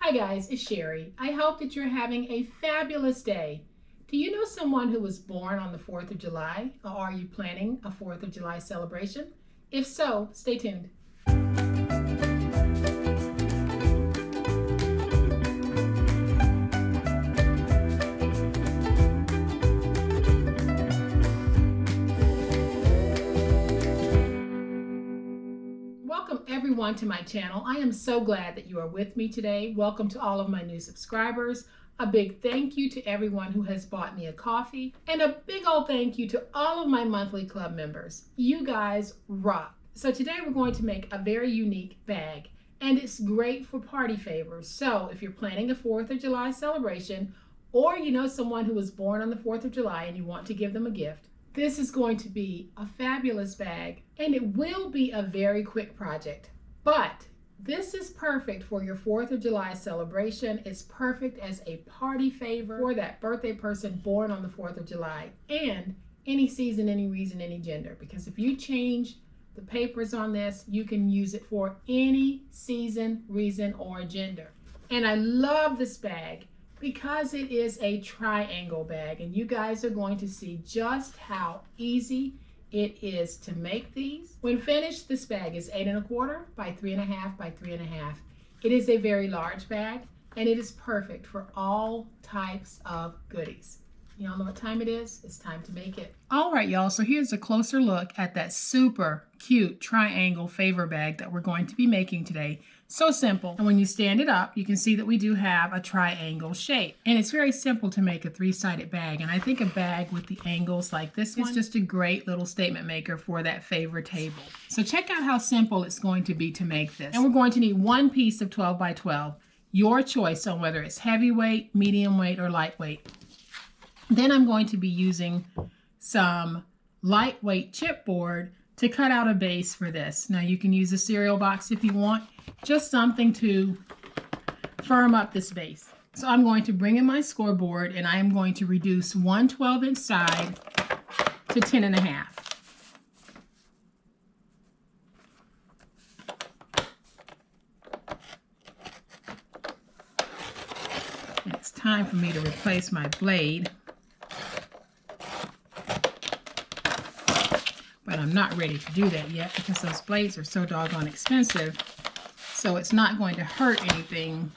Hi guys, it's Sherry. I hope that you're having a fabulous day. Do you know someone who was born on the 4th of July? Or are you planning a 4th of July celebration? If so, stay tuned. Welcome everyone to my channel. I am so glad that you are with me today. Welcome to all of my new subscribers. A big thank you to everyone who has bought me a coffee, and a big old thank you to all of my monthly club members. You guys rock. So today we're going to make a very unique bag, and it's great for party favors. So if you're planning a 4th of July celebration, or you know someone who was born on the 4th of July and you want to give them a gift, this is going to be a fabulous bag, and it will be a very quick project. But this is perfect for your 4th of July celebration. It's perfect as a party favor for that birthday person born on the 4th of July, and any season, any reason, any gender. Because if you change the papers on this, you can use it for any season, reason, or gender. And I love this bag because it is a triangle bag, and you guys are going to see just how easy it is to make these. When finished, this bag is 8 1/4 by 3 1/2 by 3 1/2. It is a very large bag, and it is perfect for all types of goodies. Y'all know what time it is? It's time to make it. All right, y'all, so here's a closer look at that super cute triangle favor bag that we're going to be making today. So simple. And when you stand it up, you can see that we do have a triangle shape. And it's very simple to make a 3-sided bag. And I think a bag with the angles like this one is just a great little statement maker for that favor table. So check out how simple it's going to be to make this. And we're going to need one piece of 12 by 12. Your choice on whether it's heavyweight, medium weight, or lightweight. Then I'm going to be using some lightweight chipboard to cut out a base for this. Now you can use a cereal box if you want, just something to firm up this base. So I'm going to bring in my scoreboard, and I am going to reduce one 12-inch side to 10 1/2. It's time for me to replace my blade. But I'm not ready to do that yet because those blades are so doggone expensive. So it's not going to hurt anything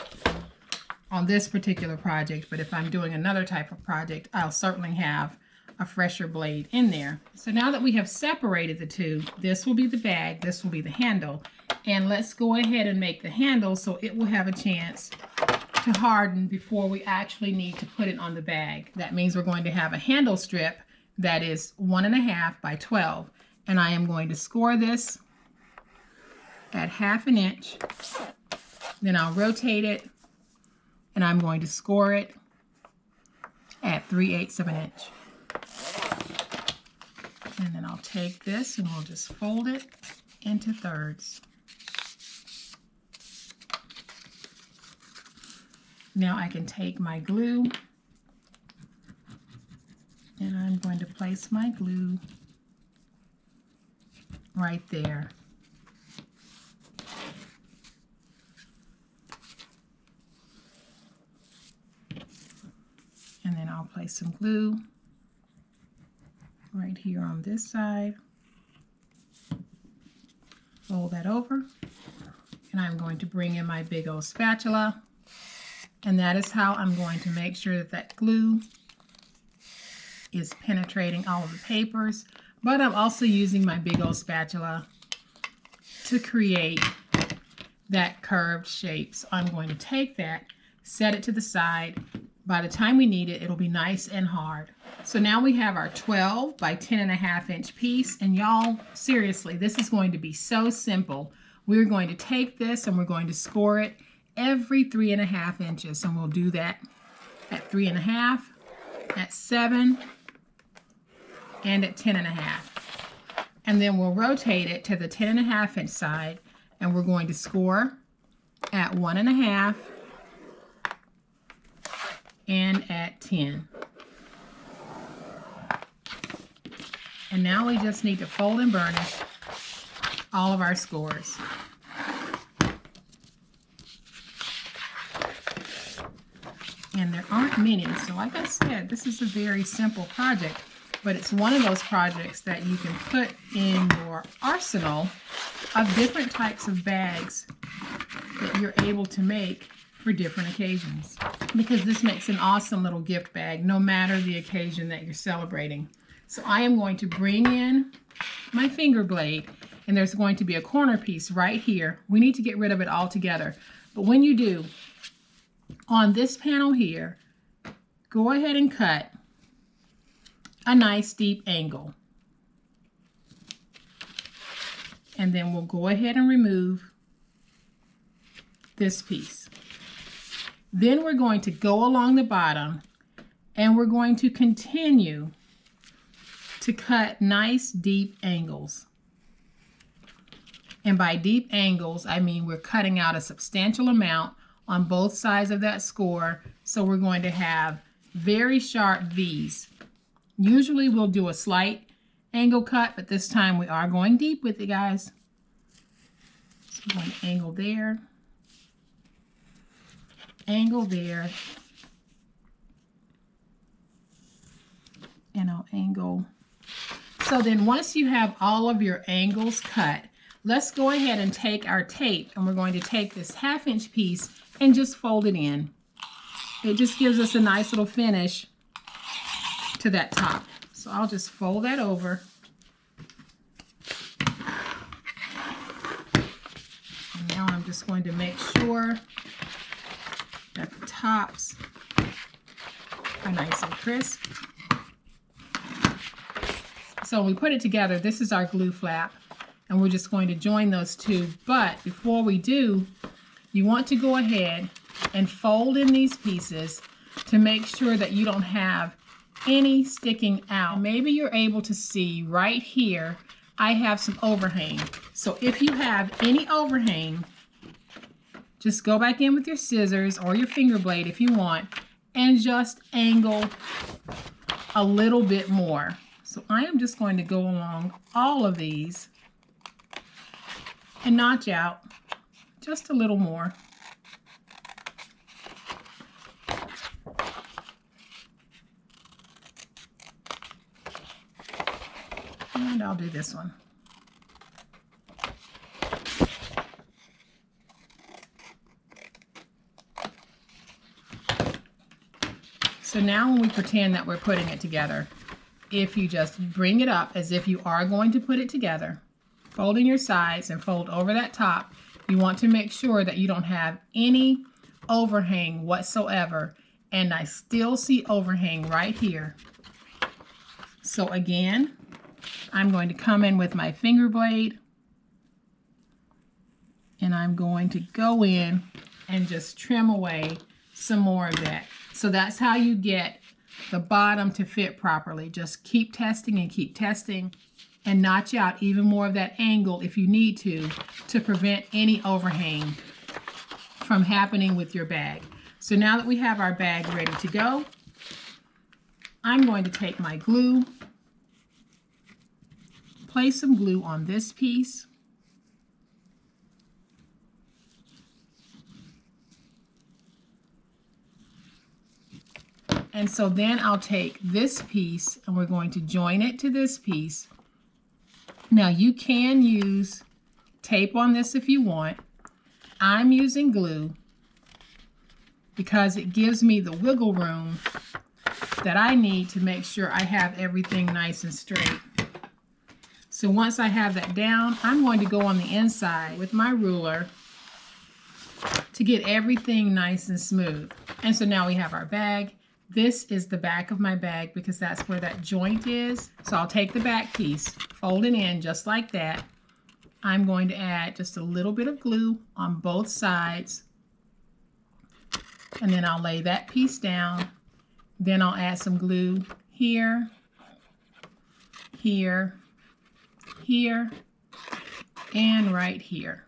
on this particular project. But if I'm doing another type of project, I'll certainly have a fresher blade in there. So now that we have separated the two, this will be the bag, this will be the handle. And let's go ahead and make the handle so it will have a chance to harden before we actually need to put it on the bag. That means we're going to have a handle strip that is 1 1/2 by 12. And I am going to score this at 1/2 inch. Then I'll rotate it, and I'm going to score it at 3/8 of an inch. And then I'll take this and we'll just fold it into thirds. Now I can take my glue, and I'm going to place my glue right there. And then I'll place some glue right here on this side. Fold that over, and I'm going to bring in my big old spatula, and that is how I'm going to make sure that that glue is penetrating all of the papers. But I'm also using my big old spatula to create that curved shape. So I'm going to take that, set it to the side. By the time we need it, it'll be nice and hard. So now we have our 12 by 10 1/2 inch piece. And y'all, seriously, this is going to be so simple. We're going to take this and we're going to score it every 3 1/2 inches. And we'll do that at 3 1/2, at 7, and at 10 1/2. And then we'll rotate it to the 10 1/2 inch side, and we're going to score at 1 1/2 and at 10. And now we just need to fold and burnish all of our scores. And there aren't many. So like I said, this is a very simple project, but it's one of those projects that you can put in your arsenal of different types of bags that you're able to make for different occasions. Because this makes an awesome little gift bag no matter the occasion that you're celebrating. So I am going to bring in my finger blade, and there's going to be a corner piece right here. We need to get rid of it altogether. But when you do, on this panel here, go ahead and cut a nice deep angle. And then we'll go ahead and remove this piece. Then we're going to go along the bottom and we're going to continue to cut nice deep angles. And by deep angles, I mean we're cutting out a substantial amount on both sides of that score. So we're going to have very sharp V's. Usually we'll do a slight angle cut, but this time we are going deep with it, guys. So I'm going to angle there, and I'll angle. So then once you have all of your angles cut, let's go ahead and take our tape, and we're going to take this 1/2" piece and just fold it in. It just gives us a nice little finish to that top. So I'll just fold that over. And now I'm just going to make sure that the tops are nice and crisp. So when we put it together, this is our glue flap, and we're just going to join those two. But before we do, you want to go ahead and fold in these pieces to make sure that you don't have any sticking out. Maybe you're able to see right here, I have some overhang. So if you have any overhang, just go back in with your scissors or your finger blade if you want, and just angle a little bit more. So I am just going to go along all of these and notch out just a little more. And I'll do this one. So now when we pretend that we're putting it together, if you just bring it up as if you are going to put it together, fold in your sides and fold over that top, you want to make sure that you don't have any overhang whatsoever. And I still see overhang right here. So again, I'm going to come in with my finger blade, and I'm going to go in and just trim away some more of that. So that's how you get the bottom to fit properly. Just keep testing and notch out even more of that angle if you need to prevent any overhang from happening with your bag. So now that we have our bag ready to go, I'm going to take my glue, place some glue on this piece, and so then I'll take this piece and we're going to join it to this piece. Now you can use tape on this if you want. I'm using glue because it gives me the wiggle room that I need to make sure I have everything nice and straight. So once I have that down, I'm going to go on the inside with my ruler to get everything nice and smooth. And so now we have our bag. This is the back of my bag because that's where that joint is. So I'll take the back piece, fold it in just like that. I'm going to add just a little bit of glue on both sides. And then I'll lay that piece down. Then I'll add some glue here, here, here, and right here.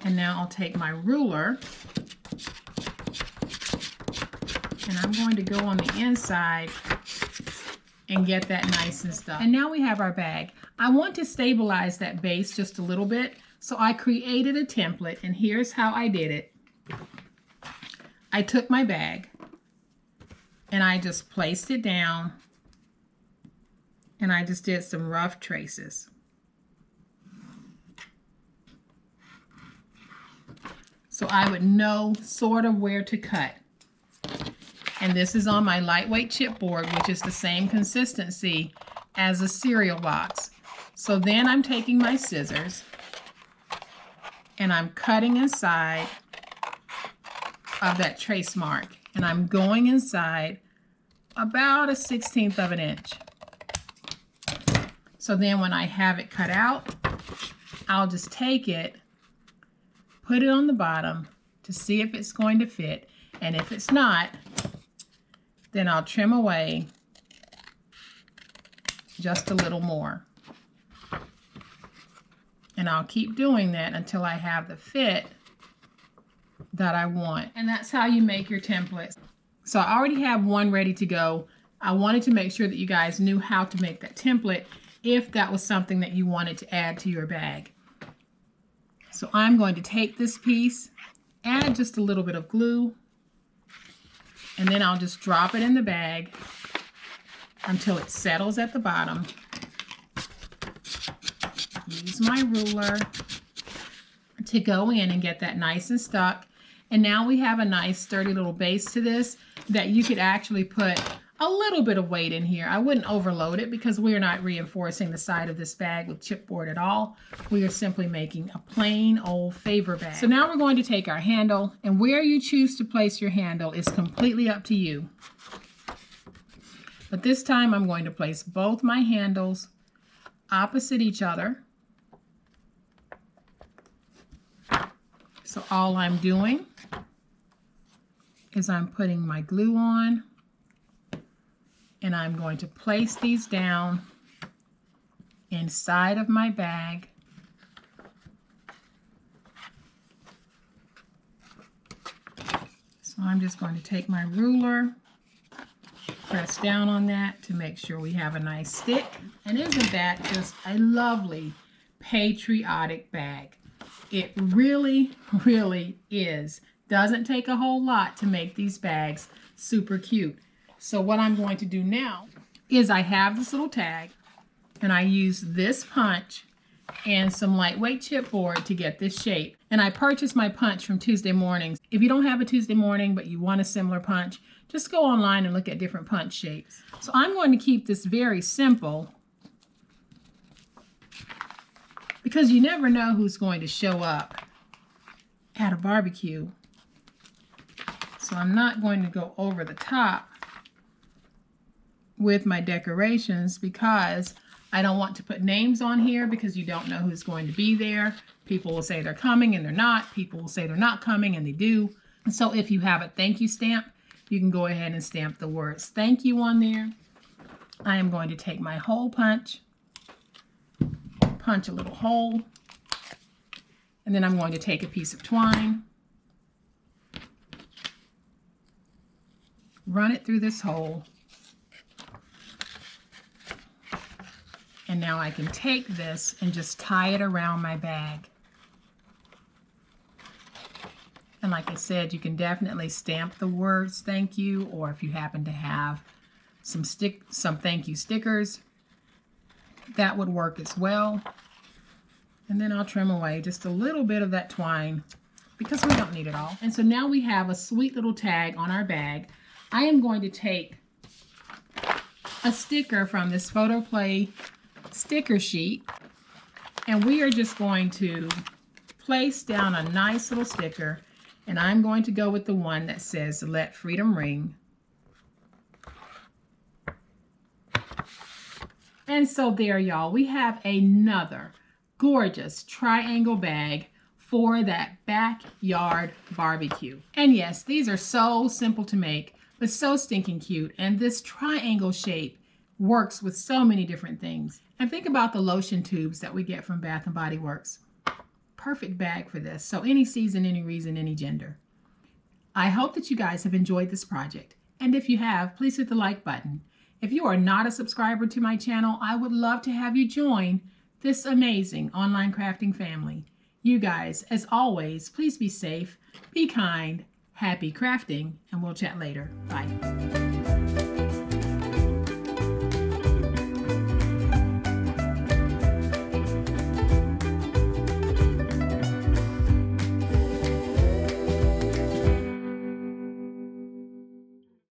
And now I'll take my ruler and I'm going to go on the inside and get that nice and stuff. And now we have our bag. I want to stabilize that base just a little bit, so I created a template, and here's how I did it. I took my bag and I just placed it down and I just did some rough traces. So I would know sort of where to cut. And this is on my lightweight chipboard, which is the same consistency as a cereal box. So then I'm taking my scissors and I'm cutting inside of that trace mark. And I'm going inside about 1/16 of an inch. So then when I have it cut out, I'll just take it, put it on the bottom to see if it's going to fit. And if it's not, then I'll trim away just a little more. And I'll keep doing that until I have the fit that I want. And that's how you make your templates. So I already have one ready to go. I wanted to make sure that you guys knew how to make that template if that was something that you wanted to add to your bag. So I'm going to take this piece, add just a little bit of glue, and then I'll just drop it in the bag until it settles at the bottom. Use my ruler to go in and get that nice and stuck. And now we have a nice sturdy little base to this that you could actually put a little bit of weight in here. I wouldn't overload it because we are not reinforcing the side of this bag with chipboard at all. We are simply making a plain old favor bag. So now we're going to take our handle, and where you choose to place your handle is completely up to you. But this time I'm going to place both my handles opposite each other. So all I'm doing is I'm putting my glue on, and I'm going to place these down inside of my bag. So I'm just going to take my ruler, press down on that to make sure we have a nice stick. And isn't that just a lovely patriotic bag? It really, really is. Doesn't take a whole lot to make these bags super cute. So what I'm going to do now is I have this little tag, and I use this punch and some lightweight chipboard to get this shape. And I purchased my punch from Tuesday Mornings. If you don't have a Tuesday Morning but you want a similar punch, just go online and look at different punch shapes. So I'm going to keep this very simple because you never know who's going to show up at a barbecue. So I'm not going to go over the top with my decorations because I don't want to put names on here because you don't know who's going to be there. People will say they're coming and they're not. People will say they're not coming and they do. And so if you have a thank you stamp, you can go ahead and stamp the words thank you on there. I am going to take my hole punch, punch a little hole, and then I'm going to take a piece of twine, run it through this hole, and now I can take this and just tie it around my bag. And like I said, you can definitely stamp the words thank you, or if you happen to have some thank you stickers, that would work as well. And then I'll trim away just a little bit of that twine because we don't need it all. And so now we have a sweet little tag on our bag. I am going to take a sticker from this Photo Play sticker sheet, and we are just going to place down a nice little sticker, and I'm going to go with the one that says "Let Freedom Ring." And so there, y'all, we have another gorgeous triangle bag for that backyard barbecue. And yes, these are so simple to make, but so stinking cute. And this triangle shape works with so many different things. And think about the lotion tubes that we get from Bath & Body Works. Perfect bag for this. So any season, any reason, any gender. I hope that you guys have enjoyed this project. And if you have, please hit the like button. If you are not a subscriber to my channel, I would love to have you join this amazing online crafting family. You guys, as always, please be safe, be kind, Happy crafting, and we'll chat later. Bye.